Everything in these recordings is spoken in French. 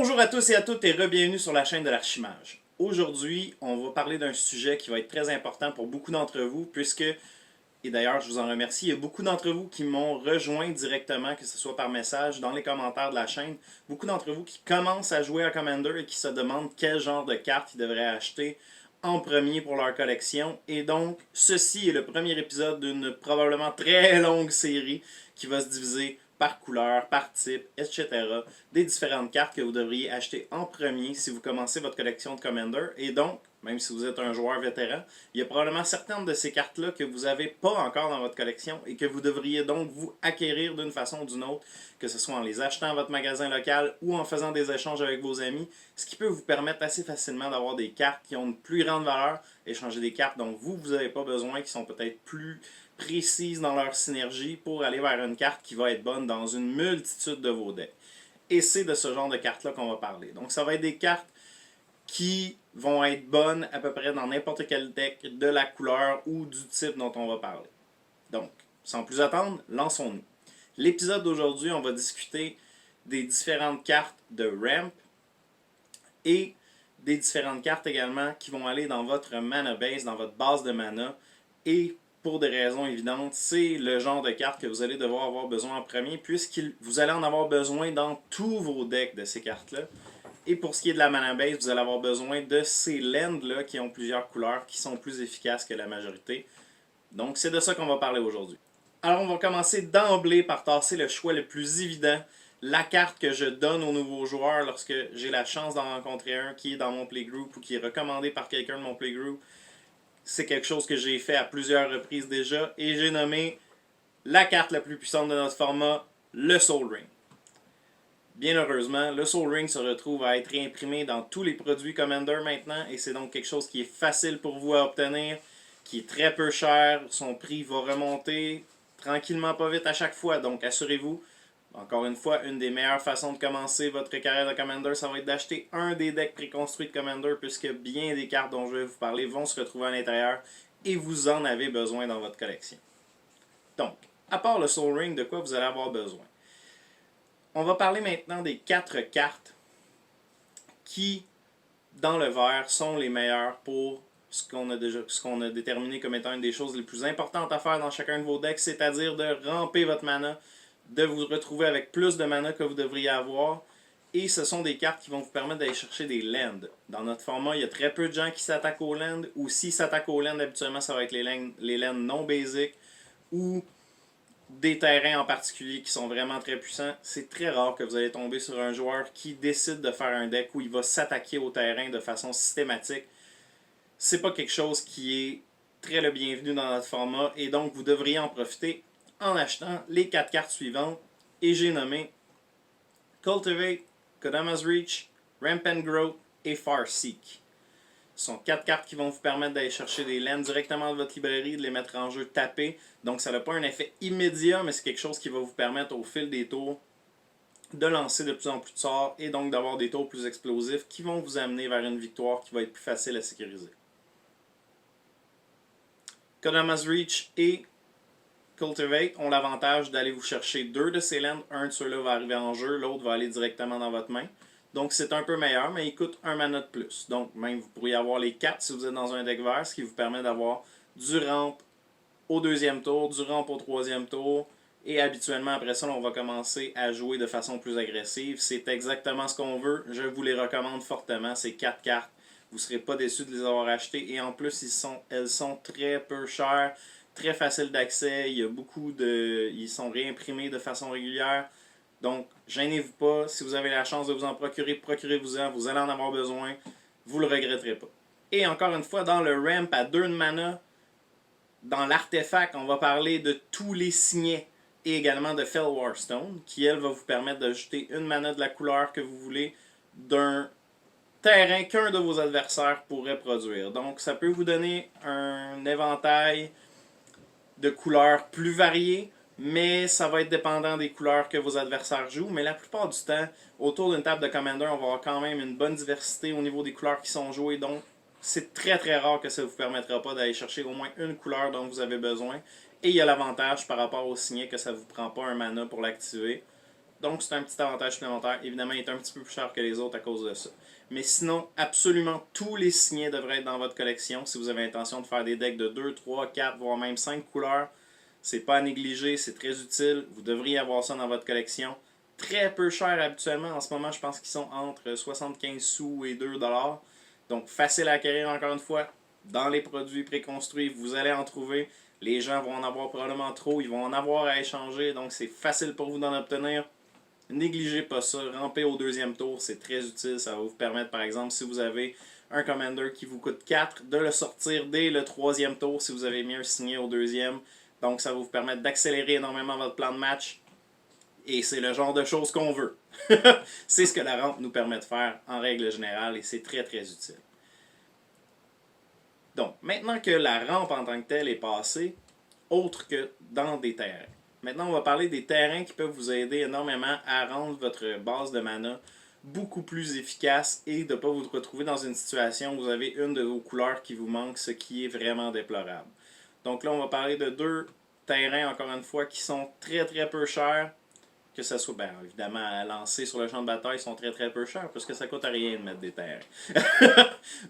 Bonjour à tous et à toutes et re-bienvenue sur la chaîne de l'Archimage. Aujourd'hui, on va parler d'un sujet qui va être très important pour beaucoup d'entre vous puisque, et d'ailleurs je vous en remercie, il y a beaucoup d'entre vous qui m'ont rejoint directement, que ce soit par message, dans les commentaires de la chaîne. Beaucoup d'entre vous qui commencent à jouer à Commander et qui se demandent quel genre de carte ils devraient acheter en premier pour leur collection. Et donc, ceci est le premier épisode d'une probablement très longue série qui va se diviser par couleur, par type, etc. des différentes cartes que vous devriez acheter en premier si vous commencez votre collection de Commander. Et donc, même si vous êtes un joueur vétéran, il y a probablement certaines de ces cartes-là que vous n'avez pas encore dans votre collection et que vous devriez donc vous acquérir d'une façon ou d'une autre, que ce soit en les achetant à votre magasin local ou en faisant des échanges avec vos amis, ce qui peut vous permettre assez facilement d'avoir des cartes qui ont une plus grande valeur, échanger des cartes dont vous n'avez pas besoin, qui sont peut-être plus précises dans leur synergie pour aller vers une carte qui va être bonne dans une multitude de vos decks. Et c'est de ce genre de cartes-là qu'on va parler. Donc ça va être des cartes qui vont être bonnes à peu près dans n'importe quel deck de la couleur ou du type dont on va parler. Donc, sans plus attendre, lançons-nous. L'épisode d'aujourd'hui, on va discuter des différentes cartes de ramp et des différentes cartes également qui vont aller dans votre mana base, dans votre base de mana. Et pour des raisons évidentes, c'est le genre de carte que vous allez devoir avoir besoin en premier, puisque vous allez en avoir besoin dans tous vos decks de ces cartes-là. Et pour ce qui est de la mana base, vous allez avoir besoin de ces lands-là qui ont plusieurs couleurs, qui sont plus efficaces que la majorité. Donc c'est de ça qu'on va parler aujourd'hui. Alors on va commencer d'emblée par tasser le choix le plus évident, la carte que je donne aux nouveaux joueurs lorsque j'ai la chance d'en rencontrer un qui est dans mon playgroup ou qui est recommandé par quelqu'un de mon playgroup. C'est quelque chose que j'ai fait à plusieurs reprises déjà et j'ai nommé la carte la plus puissante de notre format, le Sol Ring. Bien heureusement, le Sol Ring se retrouve à être réimprimé dans tous les produits Commander maintenant et c'est donc quelque chose qui est facile pour vous à obtenir, qui est très peu cher, son prix va remonter tranquillement pas vite à chaque fois, donc assurez-vous. Encore une fois, une des meilleures façons de commencer votre carrière de Commander, ça va être d'acheter un des decks préconstruits de Commander, puisque bien des cartes dont je vais vous parler vont se retrouver à l'intérieur et vous en avez besoin dans votre collection. Donc, à part le Sol Ring, de quoi vous allez avoir besoin? On va parler maintenant des 4 cartes qui, dans le vert, sont les meilleures pour ce qu'on a déterminé comme étant une des choses les plus importantes à faire dans chacun de vos decks, c'est-à-dire de ramper votre mana, de vous retrouver avec plus de mana que vous devriez avoir. Et ce sont des cartes qui vont vous permettre d'aller chercher des lands. Dans notre format, il y a très peu de gens qui s'attaquent aux lands, ou s'ils s'attaquent aux lands, habituellement ça va être les lands non basic, ou des terrains en particulier qui sont vraiment très puissants. C'est très rare que vous allez tomber sur un joueur qui décide de faire un deck où il va s'attaquer au terrain de façon systématique. C'est pas quelque chose qui est très le bienvenu dans notre format, et donc vous devriez en profiter en achetant les 4 cartes suivantes, et j'ai nommé Cultivate, Kodama's Reach, Rampant Growth et Farseek. Ce sont 4 cartes qui vont vous permettre d'aller chercher des lands directement de votre librairie, de les mettre en jeu tapés. Donc ça n'a pas un effet immédiat, mais c'est quelque chose qui va vous permettre au fil des tours de lancer de plus en plus de sorts et donc d'avoir des tours plus explosifs qui vont vous amener vers une victoire qui va être plus facile à sécuriser. Kodama's Reach et Cultivate ont l'avantage d'aller vous chercher 2 de ces lands. Un de ceux-là va arriver en jeu, l'autre va aller directement dans votre main. Donc c'est un peu meilleur, mais il coûte un mana de plus. Donc même vous pourriez avoir les 4 si vous êtes dans un deck vert, ce qui vous permet d'avoir du ramp au deuxième tour, du ramp au troisième tour. Et habituellement après ça, on va commencer à jouer de façon plus agressive. C'est exactement ce qu'on veut. Je vous les recommande fortement, ces 4 cartes. Vous ne serez pas déçus de les avoir achetées. Et en plus, elles sont très peu chères, très faciles d'accès. Il y a ils sont réimprimés de façon régulière. Donc, gênez-vous pas. Si vous avez la chance de vous en procurer, procurez-vous-en. Vous allez en avoir besoin. Vous ne le regretterez pas. Et encore une fois, dans le ramp à 2 de mana, dans l'artefact, on va parler de tous les signets et également de Fellwar Stone, qui, elle, va vous permettre d'ajouter une mana de la couleur que vous voulez d'un terrain qu'un de vos adversaires pourrait produire. Donc, ça peut vous donner un éventail de couleurs plus variées, mais ça va être dépendant des couleurs que vos adversaires jouent. Mais la plupart du temps, autour d'une table de Commander, on va avoir quand même une bonne diversité au niveau des couleurs qui sont jouées. Donc, c'est très très rare que ça ne vous permettra pas d'aller chercher au moins une couleur dont vous avez besoin. Et il y a l'avantage par rapport au signet que ça ne vous prend pas un mana pour l'activer. Donc c'est un petit avantage supplémentaire. Évidemment, il est un petit peu plus cher que les autres à cause de ça. Mais sinon, absolument tous les signets devraient être dans votre collection si vous avez l'intention de faire des decks de 2, 3, 4, voire même 5 couleurs. C'est pas à négliger, c'est très utile. Vous devriez avoir ça dans votre collection. Très peu cher habituellement. En ce moment, je pense qu'ils sont entre 75 sous et 2$. Donc facile à acquérir encore une fois. Dans les produits préconstruits, vous allez en trouver. Les gens vont en avoir probablement trop. Ils vont en avoir à échanger. Donc c'est facile pour vous d'en obtenir. Négligez pas ça. Rampez au deuxième tour. C'est très utile. Ça va vous permettre, par exemple, si vous avez un Commander qui vous coûte 4, de le sortir dès le troisième tour si vous avez mis un signé au deuxième. Donc ça va vous permettre d'accélérer énormément votre plan de match. Et c'est le genre de choses qu'on veut. C'est ce que la rampe nous permet de faire en règle générale et c'est très très utile. Donc, maintenant que la rampe en tant que telle est passée, autre que dans des terrains. Maintenant, on va parler des terrains qui peuvent vous aider énormément à rendre votre base de mana beaucoup plus efficace et de ne pas vous retrouver dans une situation où vous avez une de vos couleurs qui vous manque, ce qui est vraiment déplorable. Donc là, on va parler de deux terrains, encore une fois, qui sont très très peu chers. Que ce soit, bien évidemment, à lancer sur le champ de bataille, ils sont très très peu chers parce que ça coûte rien de mettre des terrains.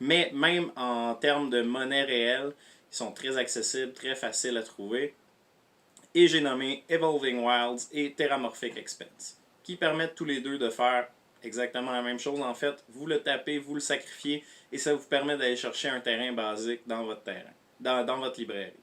Mais même en termes de monnaie réelle, ils sont très accessibles, très faciles à trouver. Et j'ai nommé Evolving Wilds et Terramorphic Expense, qui permettent tous les deux de faire exactement la même chose. En fait, vous le tapez, vous le sacrifiez, et ça vous permet d'aller chercher un terrain basique dans votre terrain, dans votre librairie.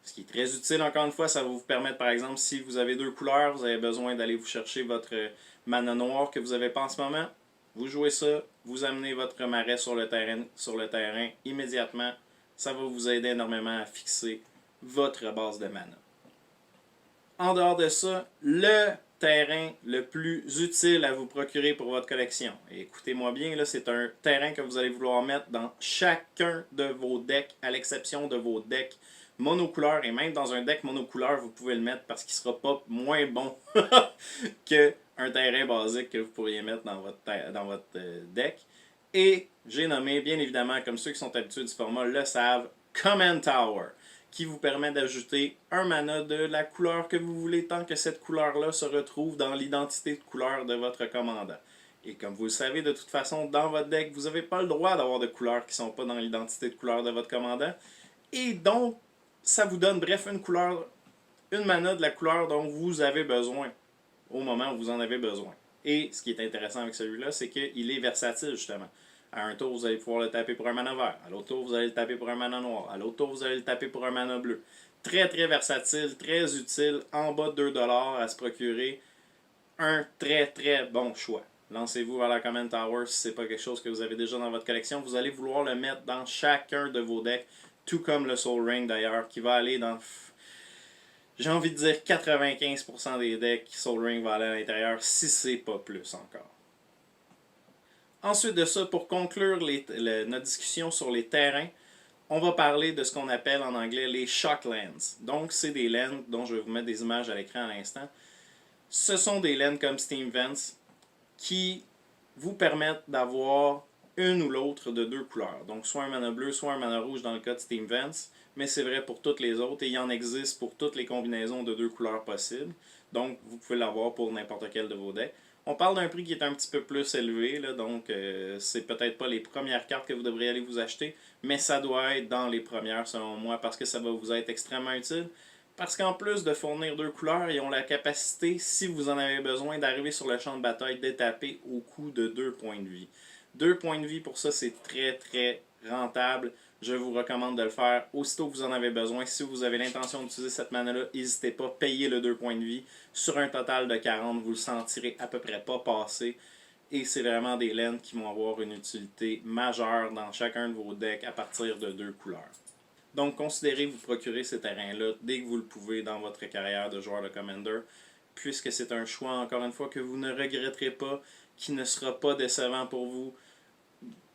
Ce qui est très utile, encore une fois, ça va vous permettre, par exemple, si vous avez deux couleurs, vous avez besoin d'aller vous chercher votre mana noir que vous n'avez pas en ce moment. Vous jouez ça, vous amenez votre marais sur le terrain immédiatement. Ça va vous aider énormément à fixer votre base de mana. En dehors de ça, le terrain le plus utile à vous procurer pour votre collection. Et écoutez-moi bien, là, c'est un terrain que vous allez vouloir mettre dans chacun de vos decks, à l'exception de vos decks monocouleurs. Et même dans un deck monocouleur, vous pouvez le mettre parce qu'il ne sera pas moins bon qu'un terrain basique que vous pourriez mettre dans votre deck. Et j'ai nommé, bien évidemment, comme ceux qui sont habitués du format le savent, Command Tower, qui vous permet d'ajouter un mana de la couleur que vous voulez tant que cette couleur-là se retrouve dans l'identité de couleur de votre commandant. Et comme vous le savez, de toute façon, dans votre deck, vous n'avez pas le droit d'avoir de couleurs qui ne sont pas dans l'identité de couleur de votre commandant. Et donc, ça vous donne, bref, une mana de la couleur dont vous avez besoin au moment où vous en avez besoin. Et ce qui est intéressant avec celui-là, c'est qu'il est versatile, justement. À un tour, vous allez pouvoir le taper pour un mana vert. À l'autre tour, vous allez le taper pour un mana noir. À l'autre tour, vous allez le taper pour un mana bleu. Très, très versatile, très utile, en bas de 2$ à se procurer. Un très, très bon choix. Lancez-vous vers la Command Tower si ce n'est pas quelque chose que vous avez déjà dans votre collection. Vous allez vouloir le mettre dans chacun de vos decks, tout comme le Sol Ring d'ailleurs, qui va aller dans... J'ai envie de dire 95% des decks, Sol Ring va aller à l'intérieur, si c'est pas plus encore. Ensuite de ça, pour conclure notre discussion sur les terrains, on va parler de ce qu'on appelle en anglais les shock lands. Donc, c'est des lands dont je vais vous mettre des images à l'écran à l'instant. Ce sont des lands comme Steam Vents qui vous permettent d'avoir une ou l'autre de deux couleurs. Donc, soit un mana bleu, soit un mana rouge dans le cas de Steam Vents, mais c'est vrai pour toutes les autres et il y en existe pour toutes les combinaisons de deux couleurs possibles. Donc, vous pouvez l'avoir pour n'importe quel de vos decks. On parle d'un prix qui est un petit peu plus élevé, là, donc c'est peut-être pas les premières cartes que vous devriez aller vous acheter, mais ça doit être dans les premières selon moi parce que ça va vous être extrêmement utile. Parce qu'en plus de fournir deux couleurs, ils ont la capacité, si vous en avez besoin, d'arriver sur le champ de bataille détapé au coût de 2 points de vie. 2 points de vie pour ça, c'est très très rentable. Je vous recommande de le faire aussitôt que vous en avez besoin. Si vous avez l'intention d'utiliser cette mana-là, n'hésitez pas, payez le 2 points de vie. Sur un total de 40, vous le sentirez à peu près pas passer. Et c'est vraiment des laines qui vont avoir une utilité majeure dans chacun de vos decks à partir de deux couleurs. Donc, considérez vous procurer ces terrains-là dès que vous le pouvez dans votre carrière de joueur de Commander, puisque c'est un choix, encore une fois, que vous ne regretterez pas, qui ne sera pas décevant pour vous.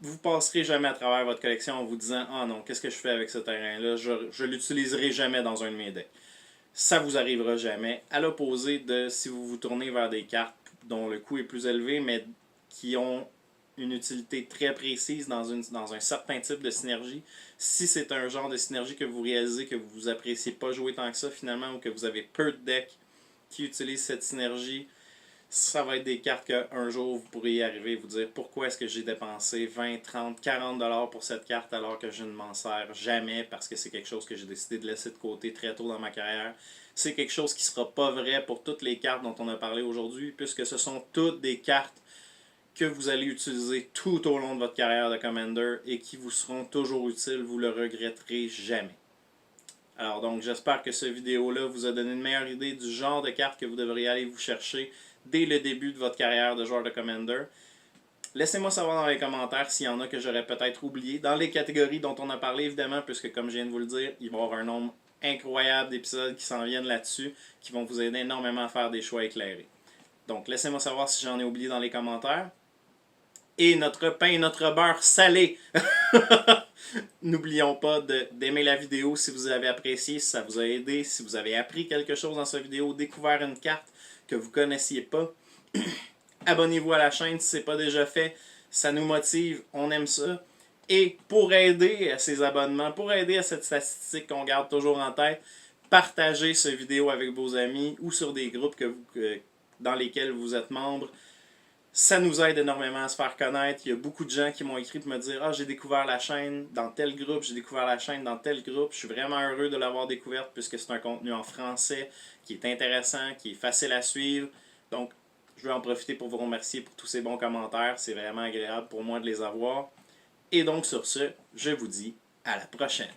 Vous passerez jamais à travers votre collection en vous disant « Ah non, qu'est-ce que je fais avec ce terrain-là? Je l'utiliserai jamais dans un de mes decks. » Ça vous arrivera jamais. À l'opposé de si vous vous tournez vers des cartes dont le coût est plus élevé, mais qui ont une utilité très précise dans un certain type de synergie. Si c'est un genre de synergie que vous réalisez que vous appréciez pas jouer tant que ça finalement ou que vous avez peu de decks qui utilisent cette synergie, Ça va être des cartes qu'un jour vous pourrez y arriver et vous dire pourquoi est-ce que j'ai dépensé 20, 30, 40 dollars pour cette carte alors que je ne m'en sers jamais parce que c'est quelque chose que j'ai décidé de laisser de côté très tôt dans ma carrière. C'est quelque chose qui ne sera pas vrai pour toutes les cartes dont on a parlé aujourd'hui puisque ce sont toutes des cartes que vous allez utiliser tout au long de votre carrière de Commander et qui vous seront toujours utiles, vous le regretterez jamais. Alors donc j'espère que cette vidéo-là vous a donné une meilleure idée du genre de cartes que vous devriez aller vous chercher dès le début de votre carrière de joueur de Commander. Laissez-moi savoir dans les commentaires s'il y en a que j'aurais peut-être oublié. Dans les catégories dont on a parlé évidemment, puisque comme je viens de vous le dire, il va y avoir un nombre incroyable d'épisodes qui s'en viennent là-dessus, qui vont vous aider énormément à faire des choix éclairés. Donc laissez-moi savoir si j'en ai oublié dans les commentaires. Et notre pain et notre beurre salé. N'oublions pas d'aimer la vidéo si vous avez apprécié, si ça vous a aidé, si vous avez appris quelque chose dans cette vidéo, découvert une carte que vous ne connaissiez pas. Abonnez-vous à la chaîne si ce n'est pas déjà fait. Ça nous motive, on aime ça. Et pour aider à ces abonnements, pour aider à cette statistique qu'on garde toujours en tête, partagez cette vidéo avec vos amis ou sur des groupes dans lesquels vous êtes membre. Ça nous aide énormément à se faire connaître. Il y a beaucoup de gens qui m'ont écrit pour me dire « Ah, j'ai découvert la chaîne dans tel groupe, j'ai découvert la chaîne dans tel groupe. » Je suis vraiment heureux de l'avoir découverte puisque c'est un contenu en français qui est intéressant, qui est facile à suivre. Donc, je veux en profiter pour vous remercier pour tous ces bons commentaires. C'est vraiment agréable pour moi de les avoir. Et donc, sur ce, je vous dis à la prochaine.